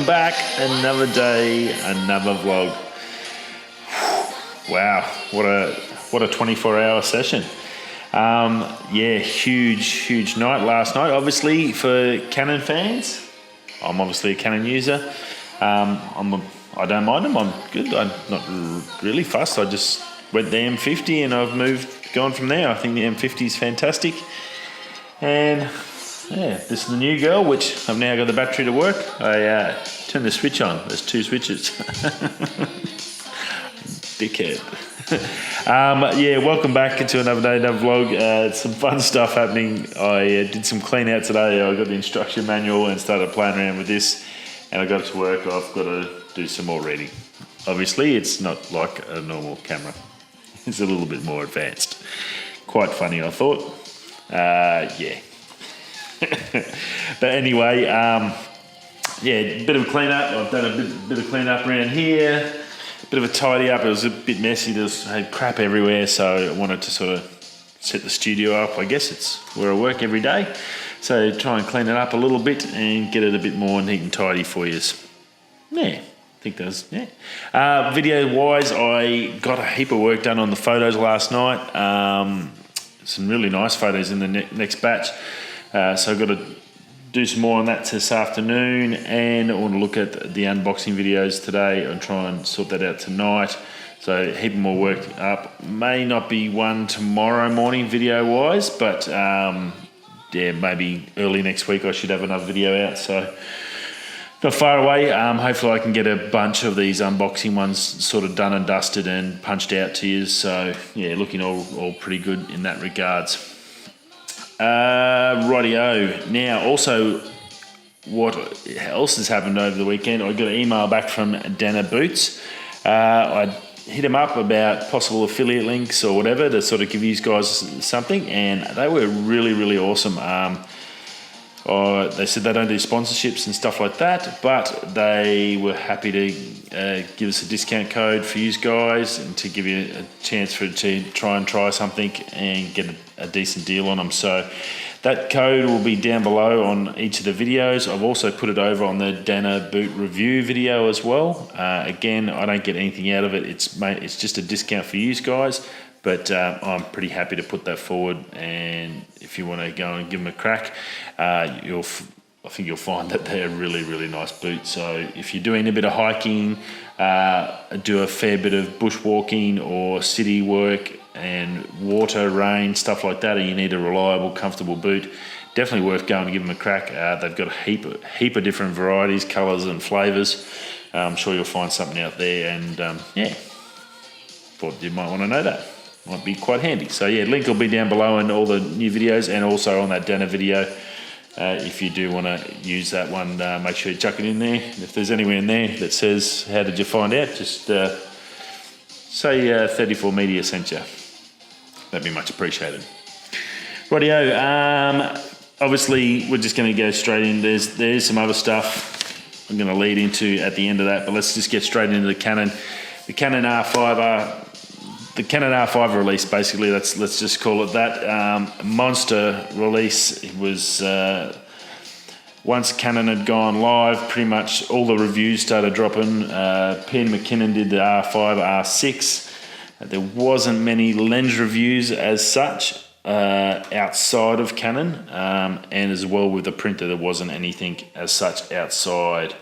back. Another day, another vlog. Wow, what a 24-hour session. Yeah, huge night last night. Obviously, for Canon fans, I'm obviously a Canon user. I don't mind them. I'm good. I'm not really fussed. I just went the M50 and I've gone from there. I think the M50 is fantastic. And yeah, this is the new girl, which I've now got the battery to work. I turn the switch on. There's two switches. Dickhead. Yeah, welcome back to another day, another vlog. Some fun stuff happening. I did some clean out today. I got the instruction manual and started playing around with this, and I got to work. I've got to do some more reading. Obviously, it's not like a normal camera. It's a little bit more advanced. Quite funny, I thought. Yeah. But anyway, yeah, bit of clean up. I've done a bit of clean up around here. Bit of a tidy up. It was a bit messy. There's crap everywhere, so I wanted to sort of set the studio up. I guess it's where I work every day, so try and clean it up a little bit and get it a bit more neat and tidy for you. Yeah, I think that's yeah. Video wise, I got a heap of work done on the photos last night. Some really nice photos in the next batch, so I've got to do some more on that this afternoon, and I want to look at the unboxing videos today and try and sort that out tonight. So a heap more work up. May not be one tomorrow morning video wise, but yeah, maybe early next week I should have another video out, so not far away. Hopefully I can get a bunch of these unboxing ones sort of done and dusted and punched out to you. So yeah, looking all pretty good in that regards. Rightio. Now, also, what else has happened over the weekend? I got an email back from Dana Boots. I hit him up about possible affiliate links or whatever to sort of give you guys something, and they were really awesome. They said they don't do sponsorships and stuff like that, but they were happy to give us a discount code for you guys and to give you a chance to try something and get a decent deal on them. So that code will be down below on each of the videos. I've also put it over on the Dana Boot review video as well. Again, I don't get anything out of it. It's just a discount for you guys. But I'm pretty happy to put that forward, and if you want to go and give them a crack, I think you'll find that they're a really nice boot. So if you're doing a bit of hiking, do a fair bit of bushwalking or city work and water, rain, stuff like that, and you need a reliable, comfortable boot, definitely worth going to give them a crack. They've got a heap of different varieties, colours and flavours. I'm sure you'll find something out there, and yeah, thought you might want to know that. Might be quite handy. So yeah, link will be down below in all the new videos, and also on that Dana video. If you do want to use that one, make sure you chuck it in there. And if there's anywhere in there that says, how did you find out, just say 34 Media sent you. That'd be much appreciated. Rightio, obviously we're just going to go straight in. There's some other stuff I'm going to lead into at the end of that, but let's just get straight into the Canon R5. The Canon R5 release, basically, let's just call it that. Monster release. It was once Canon had gone live, pretty much all the reviews started dropping. Peter McKinnon did the R5, R6. There wasn't many lens reviews as such outside of Canon, and as well with the printer, there wasn't anything as such outside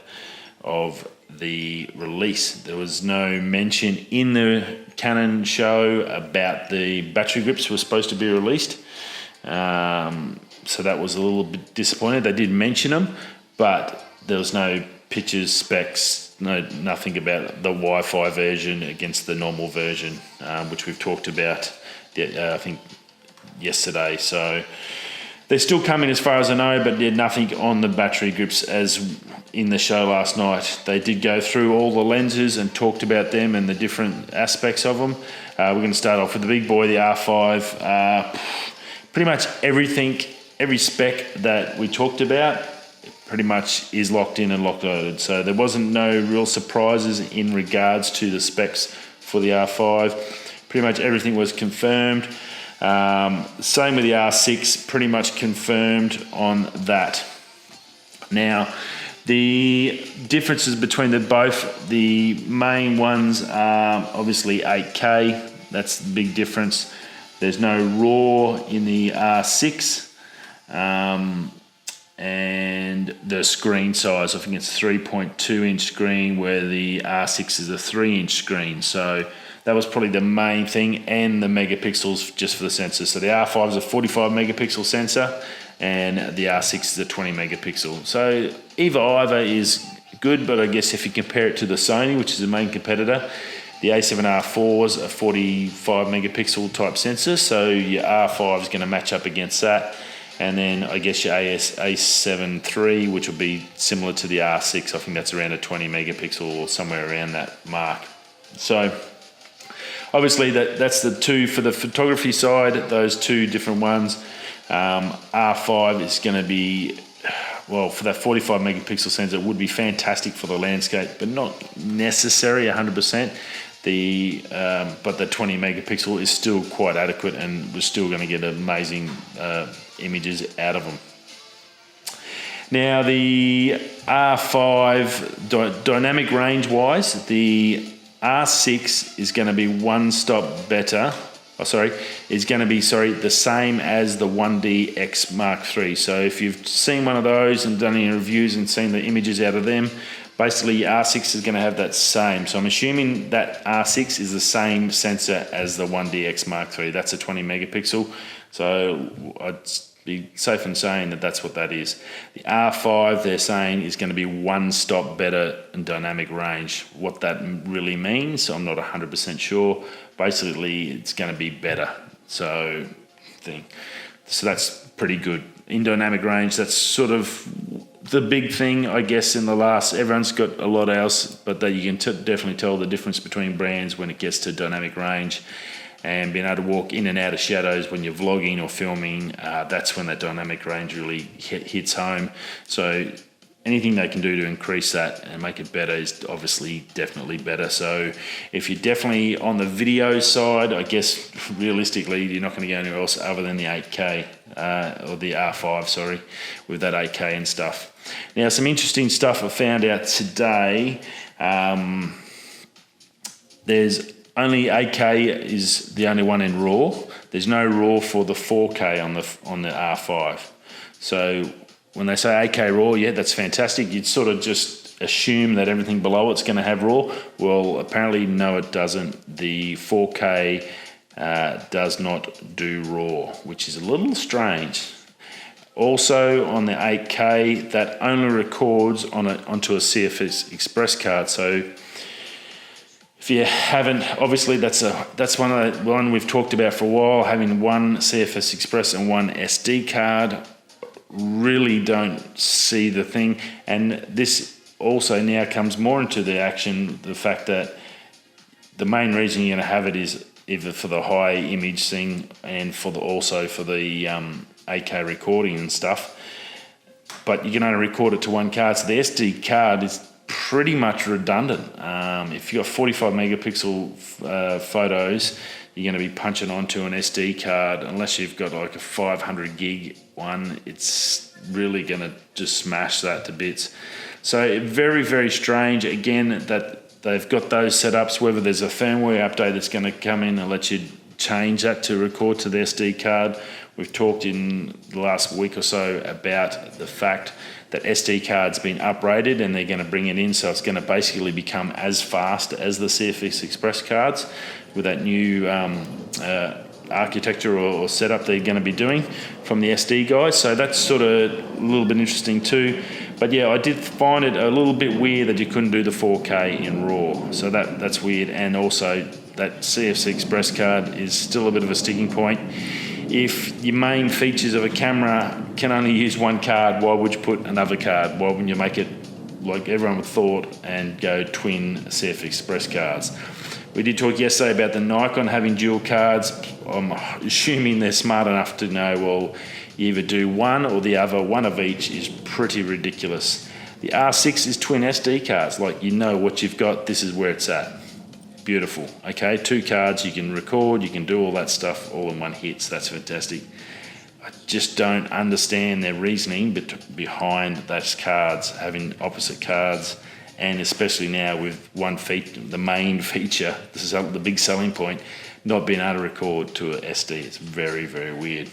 of the release. There was no mention in the Canon show about the battery grips were supposed to be released, so that was a little bit disappointed. They did mention them, but there was no pictures, specs, nothing about the Wi-Fi version against the normal version, which we've talked about I think yesterday. So they're still coming as far as I know, but there's nothing on the battery grips as in the show last night. They did go through all the lenses and talked about them and the different aspects of them. We're going to start off with the big boy, the R5. Pretty much everything, every spec that we talked about pretty much is locked in and locked loaded. So there wasn't no real surprises in regards to the specs for the R5. Pretty much everything was confirmed. Same with the R6, pretty much confirmed on that. Now, The differences between the both, the main ones are obviously 8K. That's the big difference. There's no RAW in the R6. And the screen size, I think it's 3.2 inch screen, where the R6 is a 3-inch screen. So that was probably the main thing, and the megapixels just for the sensor. So the R5 is a 45 megapixel sensor, and the R6 is a 20 megapixel. So either is good, but I guess if you compare it to the Sony, which is the main competitor, the A7R4 is a 45 megapixel type sensor, so your R5 is going to match up against that. And then I guess your A7 III, which will be similar to the R6, I think that's around a 20 megapixel or somewhere around that mark. So obviously that's the two for the photography side, those two different ones. R5 is going to be, well, for that 45 megapixel sensor, it would be fantastic for the landscape, but not necessary 100%. But the 20 megapixel is still quite adequate, and we're still going to get amazing images out of them. Now the R5 dynamic range wise, the R6 is going to be one stop better. Is going to be the same as the 1DX Mark III. So if you've seen one of those and done any reviews and seen the images out of them, basically your R6 is going to have that same. So I'm assuming that R6 is the same sensor as the 1DX Mark III. That's a 20 megapixel. So I'd be safe in saying that that's what that is. The R5, they're saying, is going to be one stop better in dynamic range. What that really means, I'm not 100% sure. Basically, it's going to be better. So that's pretty good. In dynamic range, that's sort of the big thing, I guess, in the last. Everyone's got a lot else, but that you can definitely tell the difference between brands when it gets to dynamic range. And being able to walk in and out of shadows when you're vlogging or filming, that's when that dynamic range really hits home. So anything they can do to increase that and make it better is obviously definitely better. So if you're definitely on the video side, I guess realistically you're not going to go anywhere else other than the 8K or the R5, with that 8K and stuff. Now, some interesting stuff I found out today. There's only 8K is the only one in RAW. There's no RAW for the 4K on the R5. So when they say 8K RAW, yeah, that's fantastic. You'd sort of just assume that everything below it's going to have RAW. Well, apparently no, it doesn't. The 4K does not do RAW, which is a little strange. Also on the 8K, that only records onto a CFS Express card. So if you haven't, obviously that's one we've talked about for a while, having one CFS Express and one SD card. Really don't see the thing. And this also now comes more into the action, the fact that the main reason you're going to have it is either for the high image thing and also for the 8K recording and stuff. But you can only record it to one card. So the SD card is pretty much redundant. If you've got 45 megapixel photos, you're going to be punching onto an SD card. Unless you've got like a 500 gig one, it's really going to just smash that to bits. So very, very strange, again, that they've got those setups, whether there's a firmware update that's going to come in and let you change that to record to the SD card. We've talked in the last week or so about the fact that SD card's been upgraded and they're going to bring it in, so it's going to basically become as fast as the CFS Express cards with that new architecture or setup they're going to be doing from the SD guys. So that's sort of a little bit interesting too. But yeah, I did find it a little bit weird that you couldn't do the 4K in RAW. So that's weird. And also that CFS Express card is still a bit of a sticking point. If your main features of a camera can only use one card, why would you put another card? Why wouldn't you make it like everyone would thought and go twin CFS Express cards? We did talk yesterday about the Nikon having dual cards. I'm assuming they're smart enough to know, well, you either do one or the other. One of each is pretty ridiculous. The R6 is twin SD cards. Like, you know what you've got, this is where it's at. Beautiful. Okay, two cards, you can record, you can do all that stuff all in one hit, so that's fantastic. I just don't understand their reasoning behind those cards, having opposite cards, and especially now with one feature, the main feature, this is the big selling point, not being able to record to a SD. It's very, very weird.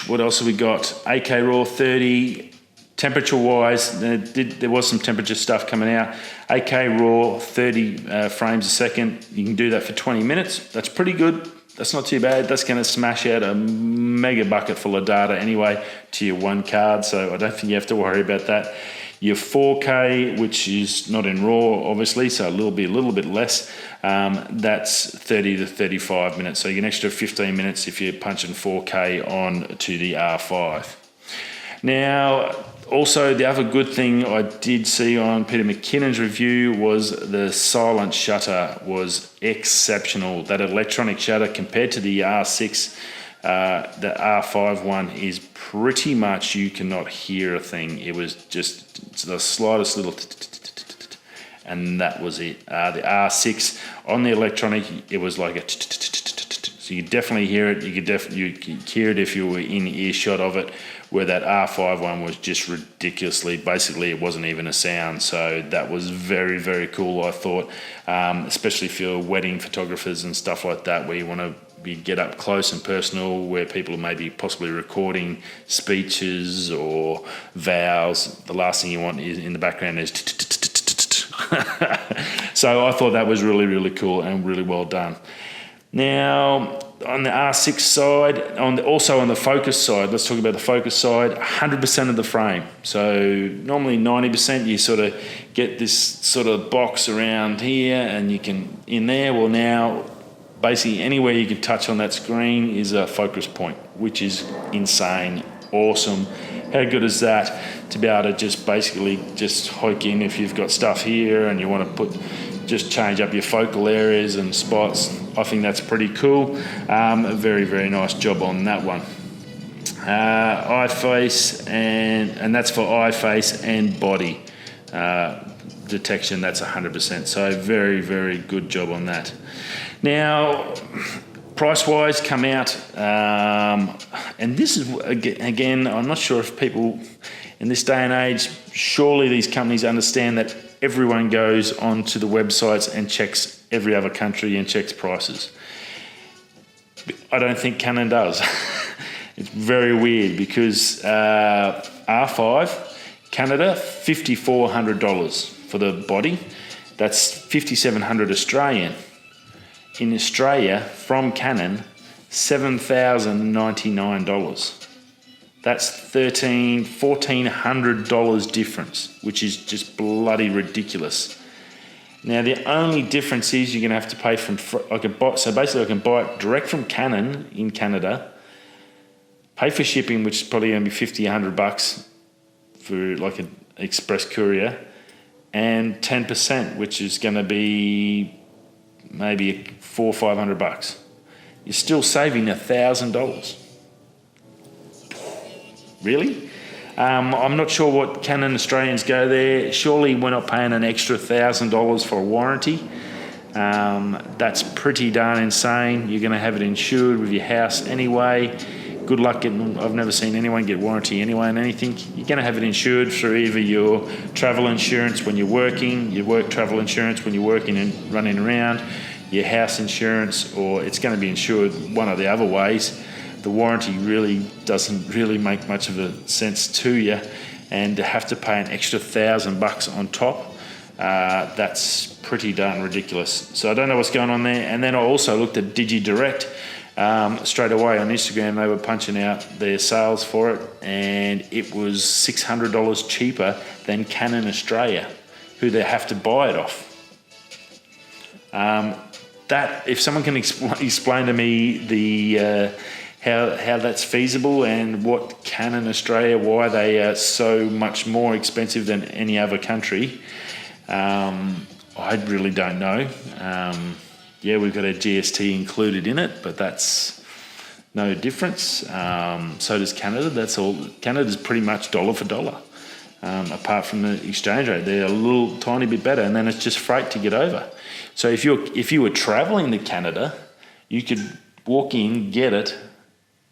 What else have we got? AK Raw 30. Temperature-wise, there was some temperature stuff coming out. AK Raw 30 frames a second. You can do that for 20 minutes. That's pretty good. That's not too bad. That's going to smash out a mega bucket full of data anyway to your one card, so I don't think you have to worry about that. Your 4K, which is not in RAW, obviously, so a little bit less. That's 30 to 35 minutes, so you get an extra 15 minutes if you're punching 4K on to the R5. Now, also, the other good thing I did see on Peter McKinnon's review was the silent shutter was exceptional. That electronic shutter compared to the R6, the R5 one is pretty much you cannot hear a thing. It was just the slightest little and that was it. The R6 on the electronic, it was like a so you definitely hear it. You could hear it if you were in earshot of it. Where that R5 one was just ridiculously, basically it wasn't even a sound. So that was very, very cool, I thought, especially if you're wedding photographers and stuff like that, where you want to get up close and personal, where people are maybe possibly recording speeches or vows. The last thing you want is in the background is so I thought that was really, really cool and really well done. Now, on the R6 side, also on the focus side, let's talk about the focus side, 100% of the frame. So normally 90%, you sort of get this sort of box around here and you can, in there, well now, basically anywhere you can touch on that screen is a focus point, which is insane, awesome. How good is that to be able to just basically just hook in if you've got stuff here and you want to just change up your focal areas and spots. I think that's pretty cool. A very, very nice job on that one. Eye face, and that's for eye face and body detection. That's 100%. So very, very good job on that. Now, price-wise, come out, and this is, again, I'm not sure if people in this day and age, surely these companies understand that everyone goes onto the websites and checks every other country and checks prices. I don't think Canon does. It's very weird because R5, Canada, $5,400 for the body. That's $5,700 Australian. In Australia, from Canon, $7,099. That's $1,400 difference, which is just bloody ridiculous. Now, the only difference is you're going to have to pay so basically I can buy it direct from Canon in Canada, pay for shipping, which is probably going to be $50, $100 for like an express courier, and 10%, which is going to be maybe $400 or $500. You're still saving $1,000. Really? I'm not sure what Canon Australians go there. Surely we're not paying an extra $1,000 for a warranty. That's pretty darn insane. You're going to have it insured with your house anyway. Good luck getting. I've never seen anyone get warranty anyway on anything. You're going to have it insured through either your travel insurance when you're working, your work travel insurance when you're working and running around, your house insurance, or it's going to be insured one of the other ways. The warranty really doesn't really make much of a sense to you, and to have to pay an extra $1,000 on top, that's pretty darn ridiculous. So I don't know what's going on there. And then I also looked at DigiDirect straight away on Instagram. They were punching out their sales for it, and it was $600 cheaper than Canon Australia, who they have to buy it off. That if someone can explain to me the how that's feasible and what Canon Australia, why they are so much more expensive than any other country, I really don't know. Yeah, we've got a GST included in it, but that's no difference. So does Canada. That's all. Canada's pretty much dollar for dollar, apart from the exchange rate. They're a little tiny bit better, and then it's just freight to get over. So if you were travelling to Canada, you could walk in, get it,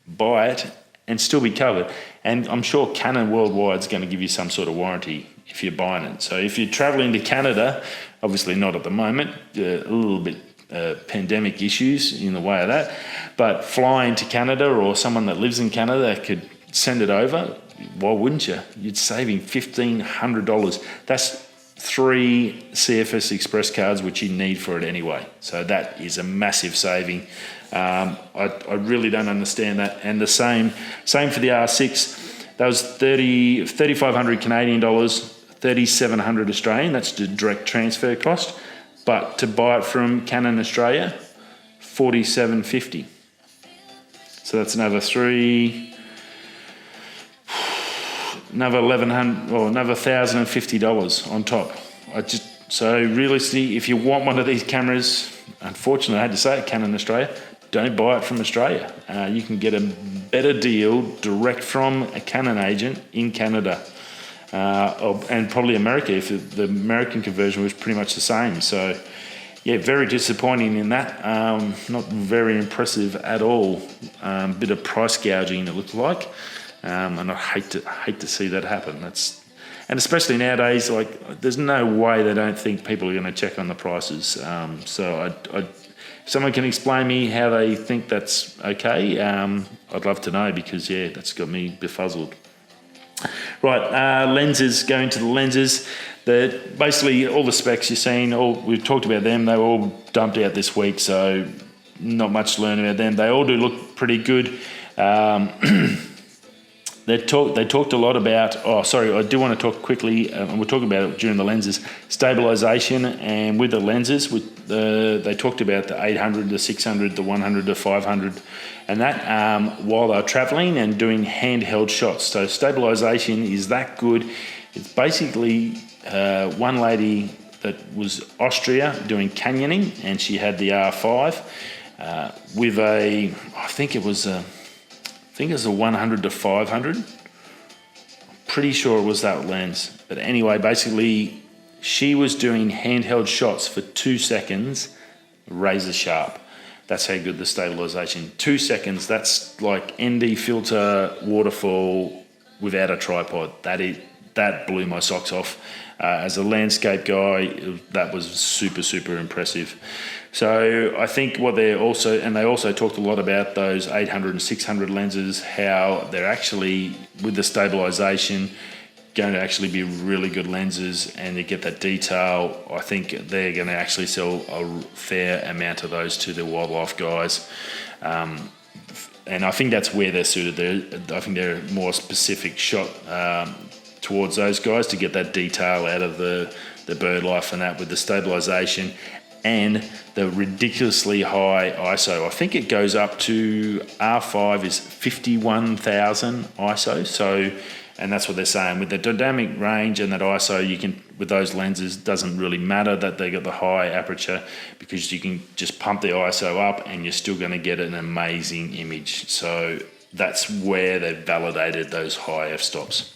buy it, and still be covered. And I'm sure Canon worldwide is going to give you some sort of warranty if you're buying it. So if you're traveling to Canada, obviously not at the moment, a little bit pandemic issues in the way of that, but flying to Canada, or someone that lives in Canada could send it over, why wouldn't you? You're saving $1,500. That's 3 CFS Express cards, which you need for it anyway. So that is a massive saving. I really don't understand that. And the same for the R6. That was 3,500 Canadian dollars, 3,700 Australian. That's the direct transfer cost. But to buy it from Canon Australia, 4,750. So that's another another $1,050 on top. So realistically, if you want one of these cameras, unfortunately I had to say it, Canon Australia, don't buy it from Australia. You can get a better deal direct from a Canon agent in Canada, and probably America if the American conversion was pretty much the same. So yeah, very disappointing in that. Not very impressive at all. Bit of price gouging, it looked like. And I hate to see that happen. And especially nowadays, like, there's no way they don't think people are going to check on the prices. So if someone can explain me how they think that's okay, I'd love to know, because yeah, that's got me befuddled. Right, lenses. Going to the lenses. Basically all the specs you're seeing, we've talked about them. They were all dumped out this week, so not much to learn about them. They all do look pretty good. They talked a lot about, I do want to talk quickly, and we'll talk about it during the lenses, stabilisation. And with the lenses, they talked about the 800, the 600, the 100, the 500, and that while they're travelling and doing handheld shots. So stabilisation is that good. It's basically one lady that was Austria doing canyoning, and she had the R5 with I think it was a 100 to 500. Pretty sure it was that lens. But anyway, basically, she was doing handheld shots for 2 seconds, razor sharp. That's how good the stabilisation. 2 seconds, that's like ND filter waterfall without a tripod. That blew my socks off. As a landscape guy, that was super, super impressive. So I think they also talked a lot about those 800 and 600 lenses, how they're actually, with the stabilisation, going to actually be really good lenses, and to get that detail, I think they're going to actually sell a fair amount of those to the wildlife guys. And I think that's where they're suited. I think they're a more specific shot towards those guys to get that detail out of the bird life and that, with the stabilisation and the ridiculously high ISO. I think it goes up to R5 is 51,000 ISO. So, and that's what they're saying with the dynamic range and that ISO. You can, with those lenses, doesn't really matter that they got the high aperture, because you can just pump the ISO up and you're still going to get an amazing image. So that's where they've validated those high f-stops.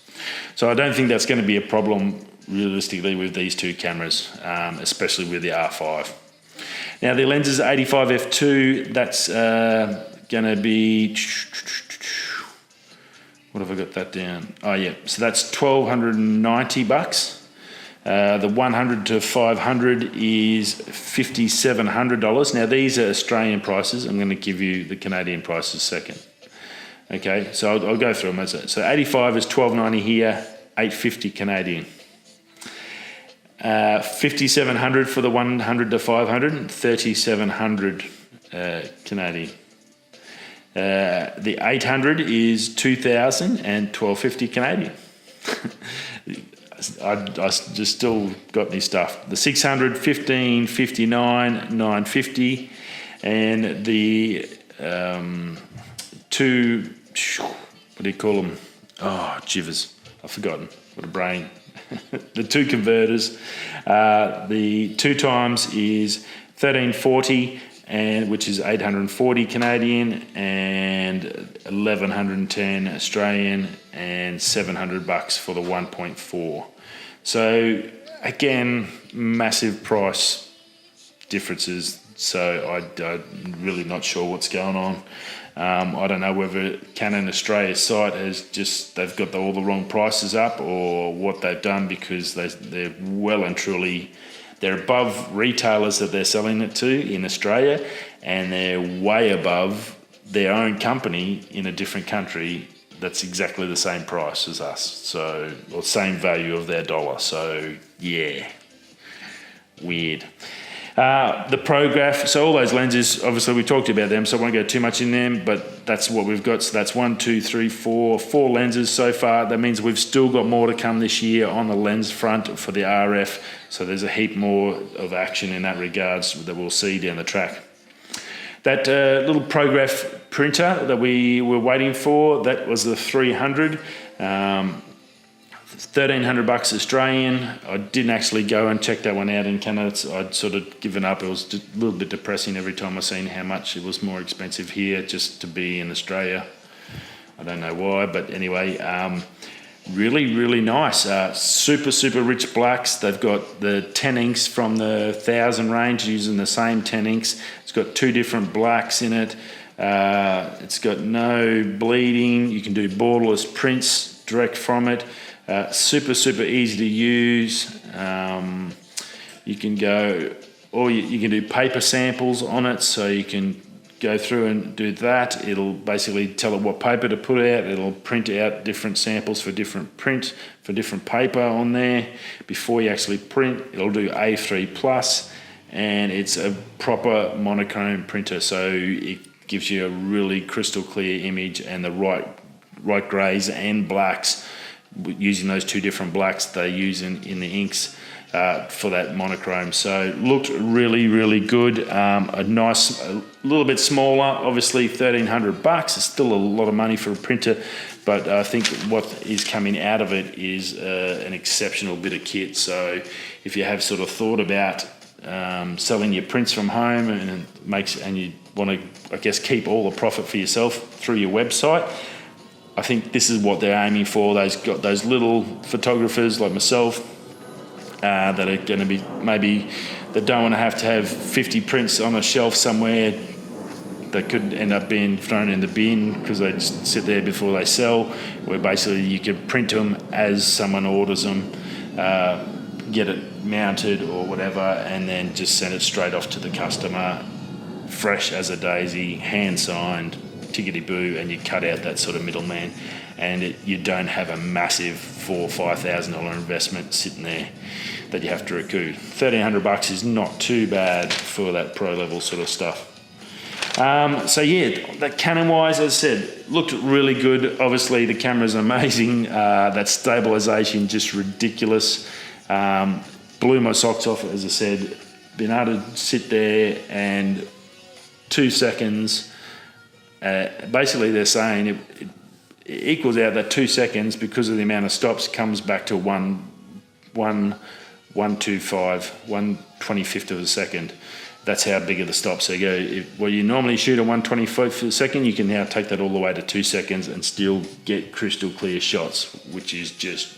So I don't think that's going to be a problem realistically with these two cameras, especially with the R5. Now the lenses 85 f2, that's going to be, what have I got that down? Oh yeah, so that's $1,290. The 100 to 500 is $5,700. Now these are Australian prices. I'm going to give you the Canadian prices second. Okay, so I'll go through them as that. So 85 is $1,290 here, $850 Canadian. 5,700 for the 100 to 500, 3,700 Canadian. The 800 is 2,000 and 1,250 Canadian. I just still got me stuff. The 600, 1,559, 950, and the two, what do you call them? Oh, jivers. I've forgotten. What a brain. The two converters. The 2 times is 1,340, and which is 840 Canadian, and 1,110 Australian, and $700 for the 1.4. So again, massive price differences. So I'm really not sure what's going on. I don't know whether Canon Australia's site they've got all the wrong prices up, or what they've done, because they're well and truly, they're above retailers that they're selling it to in Australia, and they're way above their own company in a different country that's exactly the same price as us, or same value of their dollar. So yeah, weird. The Prograph, so all those lenses, obviously we talked about them, so I won't go too much in them, but that's what we've got. So that's 4 lenses so far. That means we've still got more to come this year on the lens front for the RF. So there's a heap more of action in that regards that we'll see down the track. That little Prograph printer that we were waiting for, that was the 300. $1,300 Australian. I didn't actually go and check that one out in Canada. I'd sort of given up. It was just a little bit depressing every time I seen how much it was more expensive here just to be in Australia. I don't know why, but anyway, really, really nice. Super rich blacks. They've got the 10 inks from the 1000 range using the same 10 inks. It's got 2 different blacks in it. It's got no bleeding. You can do borderless prints direct from it. Super easy to use. You can go, or you can do paper samples on it, so you can go through and do that. It'll basically tell it what paper to put out. It'll print out different samples for different print, for different paper on there. Before you actually print, it'll do A3+, and it's a proper monochrome printer, so it gives you a really crystal clear image and the right greys and blacks, using those 2 different blacks they use in the inks for that monochrome. So looked really good. A little bit smaller, obviously $1,300. It's still a lot of money for a printer, but I think what is coming out of it is an exceptional bit of kit. So if you have sort of thought about selling your prints from home and you want to, I guess, keep all the profit for yourself through your website, I think this is what they're aiming for. Those little photographers like myself that are going to be, maybe that don't want to have 50 prints on a shelf somewhere that could end up being thrown in the bin because they just sit there before they sell, where basically you can print them as someone orders them, get it mounted or whatever, and then just send it straight off to the customer, fresh as a daisy, hand signed, tickety-boo, and you cut out that sort of middleman, and you don't have a massive $4,000 or $5,000 investment sitting there that you have to recoup. $1,300 is not too bad for that pro level sort of stuff. So yeah, that Canon-wise, as I said, looked really good. Obviously, the camera's amazing. That stabilisation, just ridiculous. Blew my socks off, as I said. Been able to sit there and 2 seconds. Basically, they're saying it equals out that 2 seconds because of the amount of stops, comes back to 1/125 of a second. That's how big are the stops. So you go, you normally shoot a 1/25 of a second, you can now take that all the way to 2 seconds and still get crystal clear shots, which is just.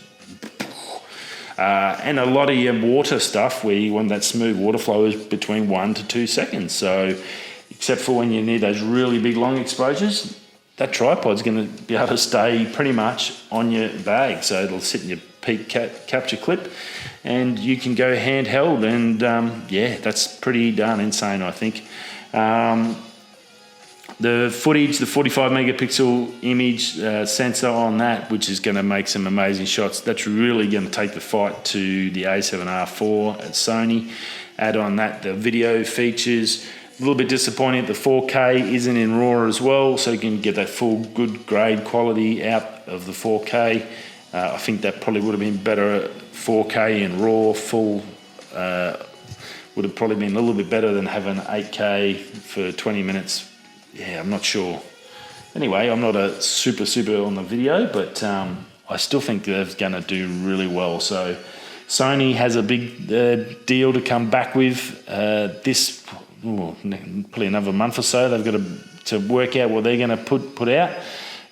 And a lot of your water stuff, where you want that smooth water flow, is between 1 to 2 seconds. So, except for when you need those really big long exposures, that tripod's going to be able to stay pretty much on your bag. So it'll sit in your peak capture clip, and you can go handheld. And yeah, that's pretty darn insane, I think. The footage, the 45 megapixel image sensor on that, which is going to make some amazing shots. That's really going to take the fight to the A7R4 at Sony. Add on that the video features. A little bit disappointing that the 4K isn't in RAW as well, so you can get that full good grade quality out of the 4K. I think that probably would have been better. 4K in RAW full would have probably been a little bit better than having 8K for 20 minutes. Yeah, I'm not sure. Anyway, I'm not a super on the video, but I still think they're going to do really well. So Sony has a big deal to come back with this, probably another month or so. They've got to work out what they're going to put out.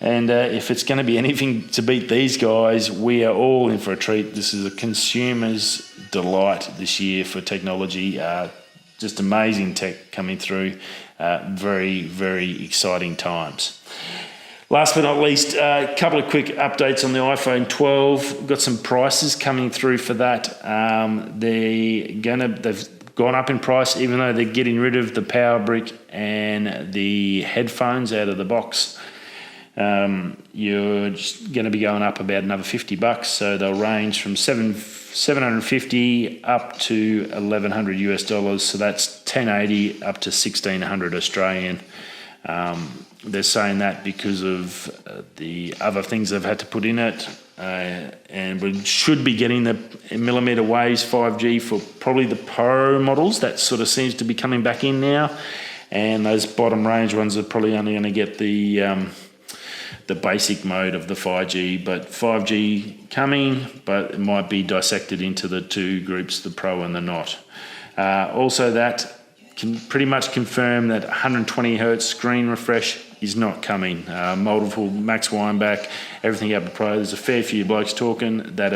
And if it's going to be anything to beat these guys, we are all in for a treat. This is a consumer's delight this year for technology. just amazing tech coming through. Very, very exciting times. Last but not least, a couple of quick updates on the iPhone 12. We've got some prices coming through for that. They've gone up in price, even though they're getting rid of the power brick and the headphones out of the box. You're just going to be going up about another $50, so they'll range from $750 up to $1,100 US. So that's 1080 up to 1600 Australian. They're saying that because of the other things they've had to put in it, and we should be getting the millimeter waves 5G for probably the Pro models. That sort of seems to be coming back in now, and those bottom range ones are probably only going to get the basic mode of the 5G, but 5G coming, but it might be dissected into the two groups, the Pro and the not. Also, that can pretty much confirm that 120 hertz screen refresh is not coming. Multiple Max Weinbach, everything up to Pro. There's a fair few blokes talking that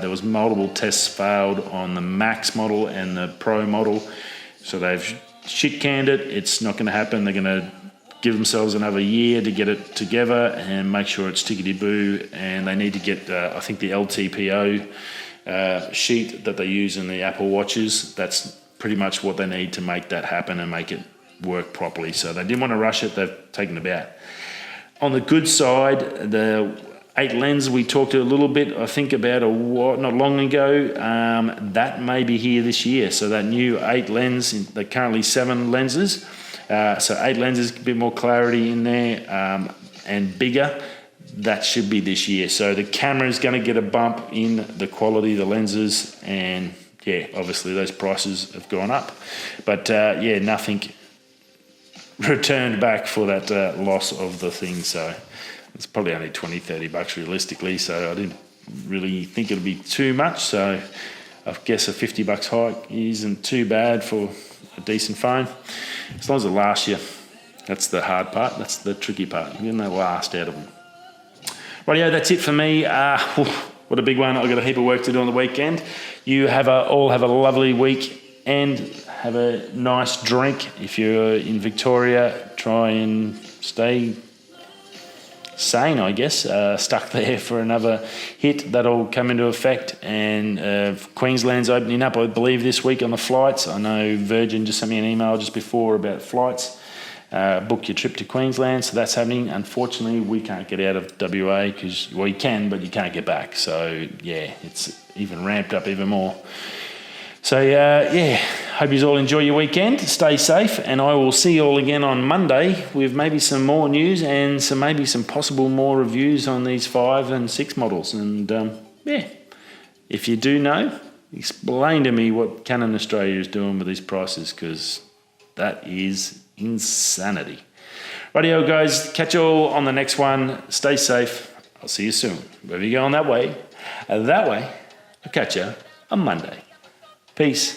there was multiple tests failed on the Max model and the Pro model, so they've shit-canned it. It's not going to happen. They're going to give themselves another year to get it together and make sure it's tickety-boo, and they need to get, I think, the LTPO sheet that they use in the Apple Watches. That's pretty much what they need to make that happen and make it work properly. So they didn't want to rush it. They've taken it out. On the good side, the 8 lens we talked a little bit, I think, about not long ago. That may be here this year. So that new 8 lens, they're currently 7 lenses. So 8 lenses, a bit more clarity in there, and bigger. That should be this year. So the camera is going to get a bump in the quality of the lenses, and yeah, obviously those prices have gone up. But nothing returned back for that loss of the thing. So it's probably only $20-30 realistically. So I didn't really think it'd be too much. So I guess a $50 hike isn't too bad for a decent phone, as long as it lasts you. That's the hard part. That's the tricky part. You're getting that last out of them. Rightio, that's it for me. What a big one. I've got a heap of work to do on the weekend. You all have a lovely week and have a nice drink. If you're in Victoria, try and stay sane, I guess. Stuck there for another hit. That'll come into effect. And Queensland's opening up, I believe, this week on the flights. I know Virgin just sent me an email just before about flights. Book your trip to Queensland, so that's happening. Unfortunately, we can't get out of WA because, well, you can, but you can't get back. So, yeah, it's even ramped up even more. So, hope you all enjoy your weekend. Stay safe, and I will see you all again on Monday with maybe some more news and maybe some possible more reviews on these 5 and 6 models. And, if you do know, explain to me what Canon Australia is doing with these prices, because that is insanity. Rightio, guys, catch you all on the next one. Stay safe. I'll see you soon. Wherever you're going that way, I'll catch you on Monday. Peace.